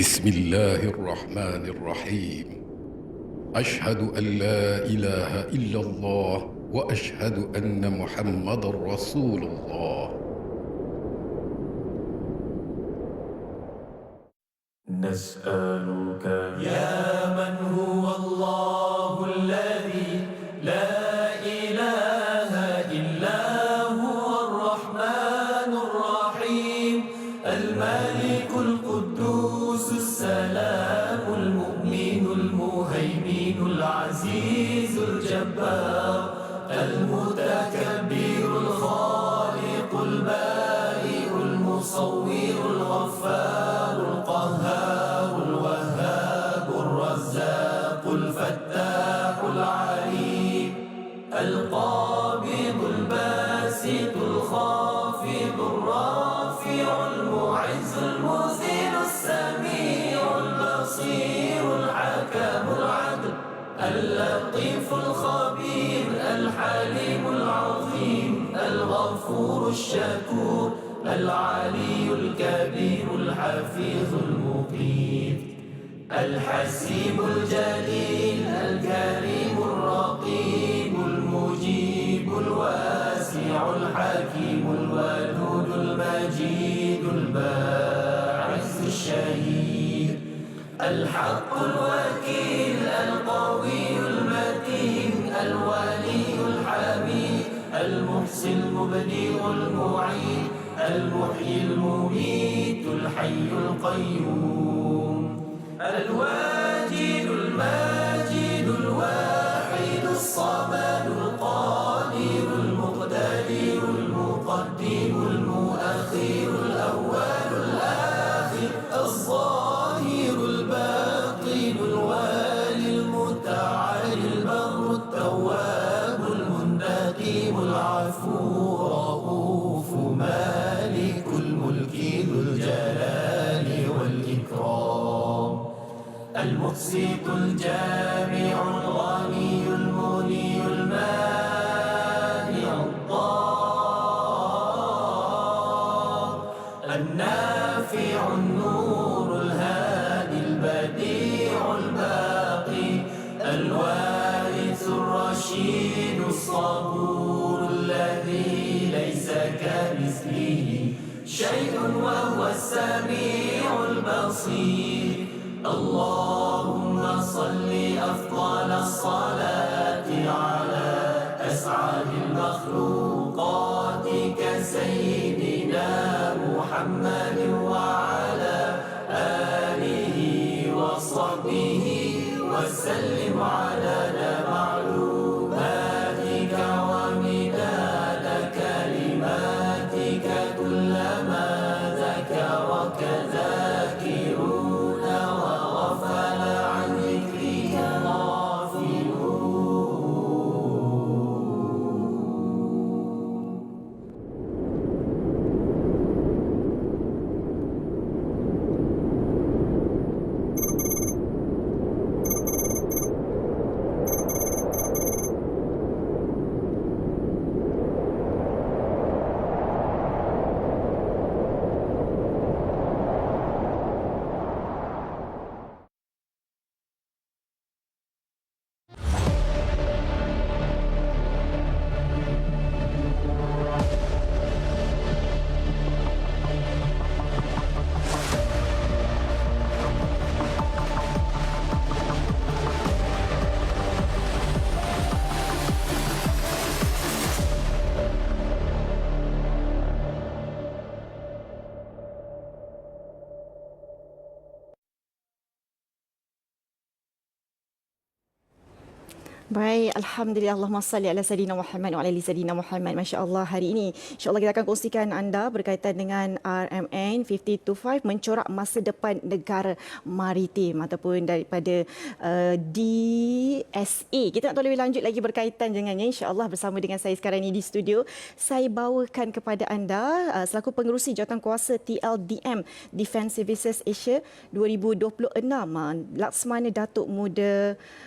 بسم الله الرحمن الرحيم. أشهد أن لا إله إلا الله وأشهد أن محمد رسول الله. نسألك يا من هو الله الذي لا إله إلا هو الرحمن الرحيم الملك القدوس السلام المؤمن المهيمن العزيز الجبار المتكبر الخالق البارئ المصور الغفار القهار الوهاب الرزاق الفتاح العليم القابض الباسط الخافض الرافع المعز المذل السميع البصير الحكم العدل اللطيف الخبير الحليم العظيم الغفور الشكور العلي الكبير الحفيظ المقيت الحسيب الجليل الكريم الرقيب المجيب الواسع الحكيم الودود المجيد الباعث الشهيد الحق الوكيل القوي المتين الولي الحميد المحسن المبدئ المعيد المحيي المميت الحي القيوم الواجد الماجد الواحد الصمد القادر المقتدر المقدم المؤخر الأول الآخر الظاهر الباطن الوالي المتعالي البر التواب المنتقم العفو رؤوف مالك الملك ذو الجلال والإكرام المقسط الجامع الغني المغني المانع الضار النافع النور الهادي البديع الباقي الوارث الرشيد الصبور الذي ليس كمثله شيء وهو السميع البصير اللهم صل أفضل الصلاة على أسعد المخلوقات كسيدنا محمد وعلى آله وصحبه وسلم عدد معلوماتك ومداد كلماتك كلما ذكرك ذاكرون وغفل عن ذكرك غافلون. Baik, Alhamdulillah, Allahumma salli ala Sayyidina Muhammad wa ala ali Sayyidina Muhammad. Masya Allah, hari ini insyaAllah kita akan kongsikan anda berkaitan dengan RMN 525, mencorak masa depan negara maritim ataupun daripada DSA. Kita nak tahu lebih lanjut lagi berkaitan dengannya, insyaAllah bersama dengan saya sekarang ini di studio. Saya bawakan kepada anda selaku pengerusi jawatankuasa TLDM Defence Services Asia 2026,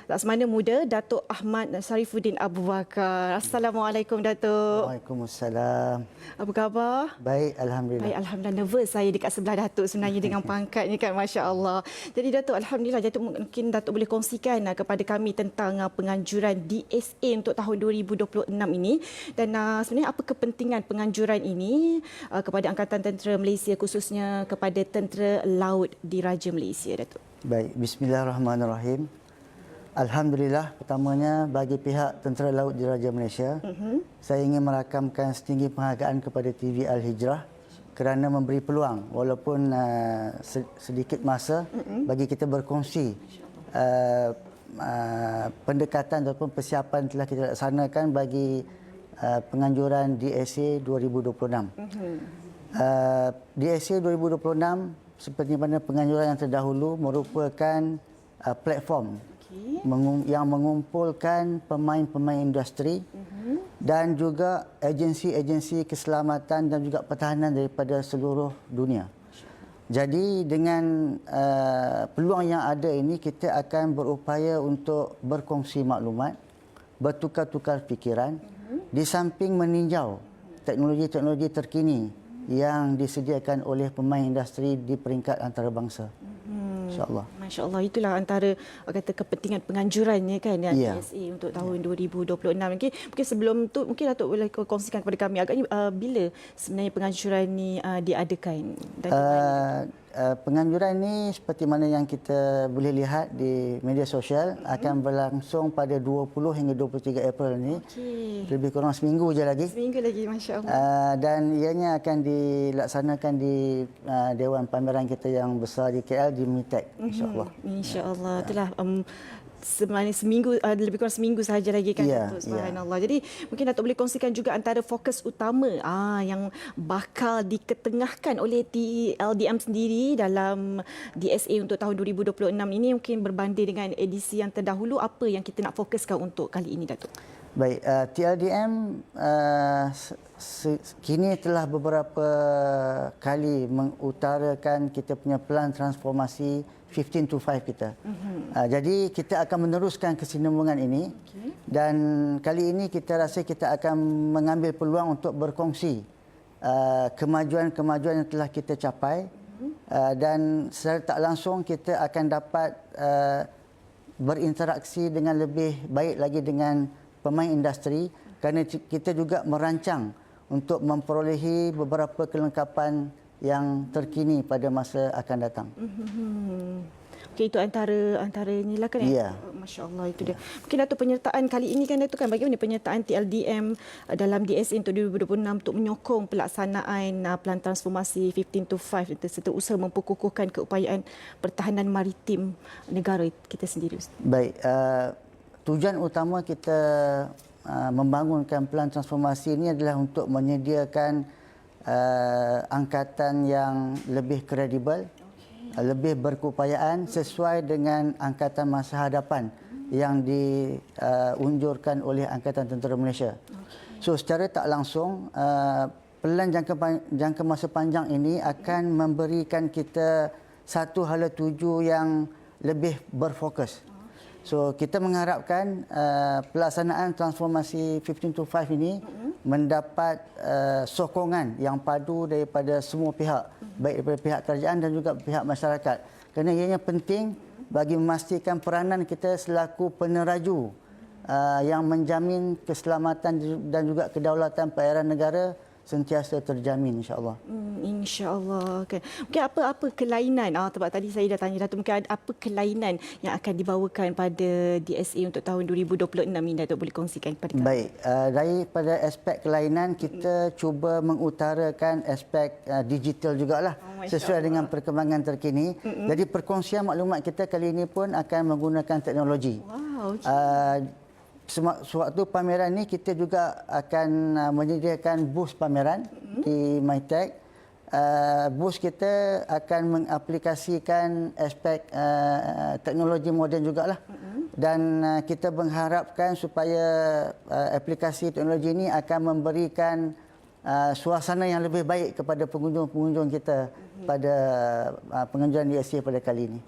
Laksamana Muda Datuk Ahmad Sarifuddin Abu Bakar. Assalamualaikum Datuk. Waalaikumsalam. Apa khabar? Baik, alhamdulillah. Baik, alhamdulillah. Nervous saya dekat sebelah Datuk sebenarnya dengan pangkat ni kan, Masya Allah. Jadi Datuk, alhamdulillah, Datuk mungkin Datuk boleh kongsikan kepada kami tentang penganjuran DSA untuk tahun 2026 ini. Dan sebenarnya apa kepentingan penganjuran ini kepada Angkatan Tentera Malaysia, khususnya kepada Tentera Laut Diraja Malaysia, Datuk? Baik, bismillahirrahmanirrahim. Alhamdulillah, pertamanya bagi pihak Tentera Laut Diraja Malaysia, saya ingin merakamkan setinggi penghargaan kepada TV Al-Hijrah kerana memberi peluang walaupun sedikit masa bagi kita berkongsi pendekatan ataupun persiapan telah kita laksanakan bagi penganjuran DSA 2026. DSA 2026 seperti mana penganjuran yang terdahulu merupakan platform yang mengumpulkan pemain-pemain industri dan juga agensi-agensi keselamatan dan juga pertahanan daripada seluruh dunia. Jadi dengan peluang yang ada ini, kita akan berupaya untuk berkongsi maklumat, bertukar-tukar fikiran, di samping meninjau teknologi-teknologi terkini yang disediakan oleh pemain industri di peringkat antarabangsa. InsyaAllah. Masya Allah, itulah antara kata kepentingan penganjurannya kan, yang Ya. DSA untuk tahun 2026. Mungkin sebelum tu mungkin Datuk boleh kongsikan kepada kami agaknya bila sebenarnya penganjuran ni diadakan dan di mana? Penganjuran ini seperti mana yang kita boleh lihat di media sosial akan berlangsung pada 20 hingga 23 April ini. Okey. Lebih kurang seminggu je lagi. Seminggu lagi, Masya Allah. Dan ianya akan dilaksanakan di Dewan Pameran kita yang besar di KL, di MITEC, insyaAllah. InsyaAllah. Itulah sebenarnya seminggu, lebih kurang seminggu sahaja lagi kan, Ya, Datuk, subhanallah. Jadi mungkin Datuk boleh kongsikan juga antara fokus utama yang bakal diketengahkan oleh TLDM sendiri dalam DSA untuk tahun 2026 ini, mungkin berbanding dengan edisi yang terdahulu. Apa yang kita nak fokuskan untuk kali ini, Datuk? Baik, TLDM kini telah beberapa kali mengutarakan kita punya pelan transformasi 15 to 5 kita. Jadi kita akan meneruskan kesinambungan ini, dan kali ini kita rasa kita akan mengambil peluang untuk berkongsi kemajuan-kemajuan yang telah kita capai, dan secara tak langsung kita akan dapat berinteraksi dengan lebih baik lagi dengan pemain industri, kerana kita juga merancang untuk memperolehi beberapa kelengkapan yang terkini pada masa akan datang. Okey, itu antaranya lah kan. Ya. Masya Allah, itu dia. Mungkin Datuk, penyertaan kali ini kan, Datuk, kan bagaimana penyertaan TLDM dalam DSA untuk 2026 untuk menyokong pelaksanaan pelan transformasi 15 to 5 serta usaha memperkukuhkan keupayaan pertahanan maritim negara kita sendiri, Ustaz? Baik, tujuan utama kita membangunkan pelan transformasi ini adalah untuk menyediakan angkatan yang lebih kredibel, lebih berkeupayaan sesuai dengan angkatan masa hadapan yang diunjurkan oleh Angkatan Tentera Malaysia. So secara tak langsung, pelan jangka masa panjang ini akan memberikan kita satu hala tuju yang lebih berfokus. So kita mengharapkan pelaksanaan transformasi 15 to 5 ini mendapat sokongan yang padu daripada semua pihak, baik daripada pihak kerajaan dan juga pihak masyarakat. Kerana ianya penting bagi memastikan peranan kita selaku peneraju yang menjamin keselamatan dan juga kedaulatan perairan negara sentiasa terjamin, insya-Allah. InsyaAllah. Okay. Mungkin apa kelainan? Sebab tadi saya dah tanya Datuk, mungkin apa kelainan yang akan dibawakan pada DSA untuk tahun 2026 ini, Datuk boleh kongsikan kepada kami? Baik, daripada aspek kelainan kita cuba mengutarakan aspek digital jugalah, sesuai dengan perkembangan terkini. Jadi perkongsian maklumat kita kali ini pun akan menggunakan teknologi. Wow. Okay. Sewaktu pameran ini kita juga akan menyediakan booth pameran di MITEC. Booth kita akan mengaplikasikan aspek teknologi moden jugalah. Dan kita mengharapkan supaya aplikasi teknologi ini akan memberikan suasana yang lebih baik kepada pengunjung-pengunjung kita pada penganjuran DSA pada kali ini.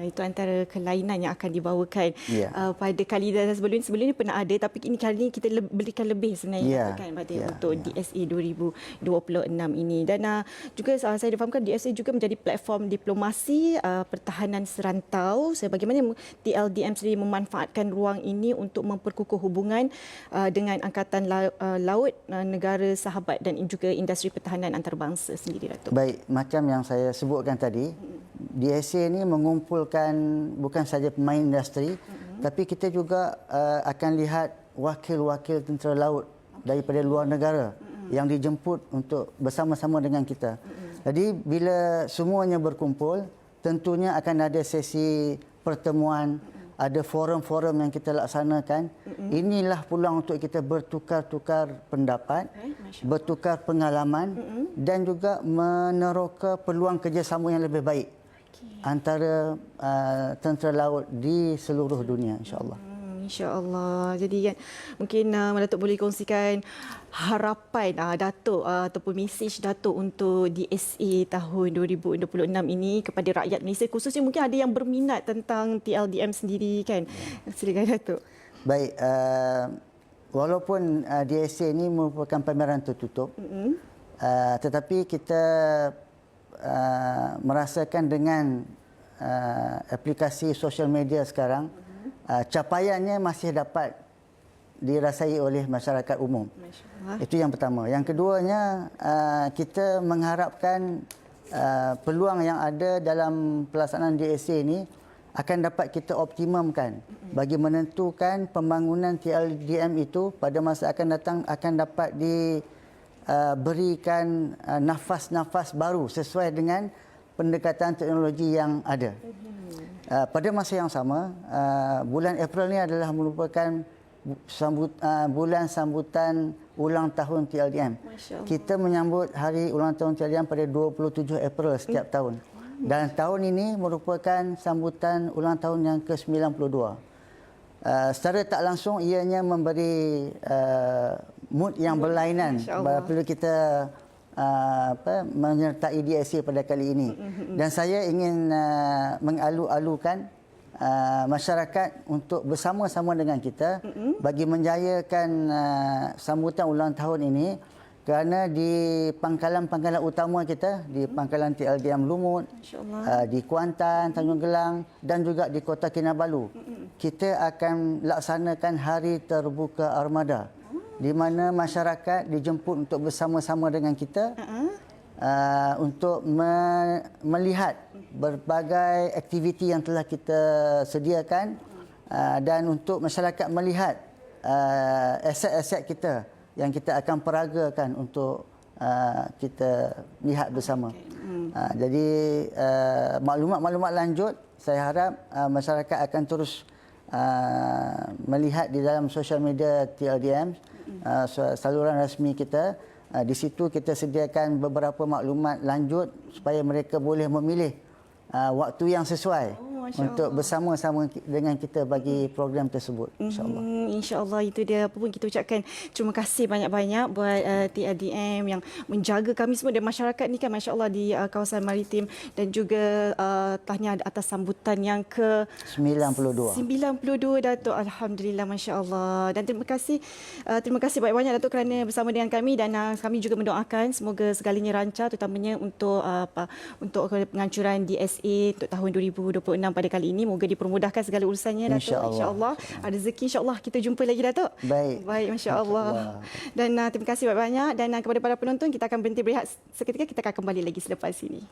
Itu antara kelainan yang akan dibawakan Ya. pada kali sebelum ni pernah ada, tapi ini kali ini kita berikan lebih sebenarnya Ya. kan pada Ya. untuk DSA 2026 ini. Dan juga saya difahamkan DSA juga menjadi platform diplomasi pertahanan serantau. Sebagaimana TLDM sendiri memanfaatkan ruang ini untuk memperkukuh hubungan dengan angkatan laut negara sahabat dan juga industri pertahanan antarabangsa sendiri, Datuk. Baik, macam yang saya sebutkan tadi, DSA ini mengumpulkan bukan saja pemain industri, tapi kita juga akan lihat wakil-wakil tentera laut daripada luar negara yang dijemput untuk bersama-sama dengan kita. Jadi bila semuanya berkumpul, tentunya akan ada sesi pertemuan, ada forum-forum yang kita laksanakan. Inilah peluang untuk kita bertukar-tukar pendapat, bertukar pengalaman dan juga meneroka peluang kerjasama yang lebih baik antara tentera laut di seluruh dunia, insya-Allah. InsyaAllah. Jadi kan mungkin Datuk boleh kongsikan harapan Datuk ataupun mesej Datuk untuk DSA tahun 2026 ini kepada rakyat Malaysia, khususnya mungkin ada yang berminat tentang TLDM sendiri kan. Silakan Datuk. Baik, walaupun DSA ini merupakan pameran tertutup, tetapi kita merasakan dengan aplikasi sosial media sekarang, capaiannya masih dapat dirasai oleh masyarakat umum. Itu yang pertama. Yang keduanya, kita mengharapkan peluang yang ada dalam pelaksanaan DSA ini akan dapat kita optimumkan bagi menentukan pembangunan TLDM itu pada masa akan datang akan dapat diberikan nafas-nafas baru sesuai dengan pendekatan teknologi yang ada. Pada masa yang sama, bulan April ini adalah merupakan bulan sambutan ulang tahun TLDM. Kita menyambut hari ulang tahun TLDM pada 27 April setiap tahun. Dan tahun ini merupakan sambutan ulang tahun yang ke-92. Secara tak langsung ianya memberi mood yang berlainan apabila kita menyertai DSA pada kali ini. Dan saya ingin mengalu-alukan masyarakat untuk bersama-sama dengan kita bagi menjayakan sambutan ulang tahun ini, kerana di pangkalan-pangkalan utama kita, di pangkalan TLDM Lumut, di Kuantan, Tanjung Gelang dan juga di Kota Kinabalu, kita akan laksanakan hari terbuka armada, di mana masyarakat dijemput untuk bersama-sama dengan kita untuk melihat berbagai aktiviti yang telah kita sediakan dan untuk masyarakat melihat aset-aset kita yang kita akan peragakan untuk kita lihat bersama. Jadi maklumat-maklumat lanjut saya harap masyarakat akan terus melihat di dalam sosial media TLDM, saluran rasmi kita. Di situ kita sediakan beberapa maklumat lanjut supaya mereka boleh memilih waktu yang sesuai untuk bersama-sama dengan kita bagi program tersebut, insya-Allah. InsyaAllah, itu dia. Apa pun kita ucapkan terima kasih banyak-banyak buat TLDM yang menjaga kami semua dan masyarakat ni kan, masya-Allah, di kawasan maritim, dan juga tahniah atas sambutan yang ke 92 Datuk. Alhamdulillah, masya-Allah. Dan terima kasih banyak-banyak Datuk kerana bersama dengan kami, dan kami juga mendoakan semoga segalanya lancar, terutamanya untuk pengancuran DSA untuk tahun 2026 pada kali ini. Moga dipermudahkan segala urusannya, Datuk. InsyaAllah. Rezeki insyaAllah kita jumpa lagi, Datuk. Baik, masya-Allah. Dan terima kasih banyak-banyak. Dan kepada para penonton, kita akan berhenti berehat seketika. Kita akan kembali lagi selepas ini.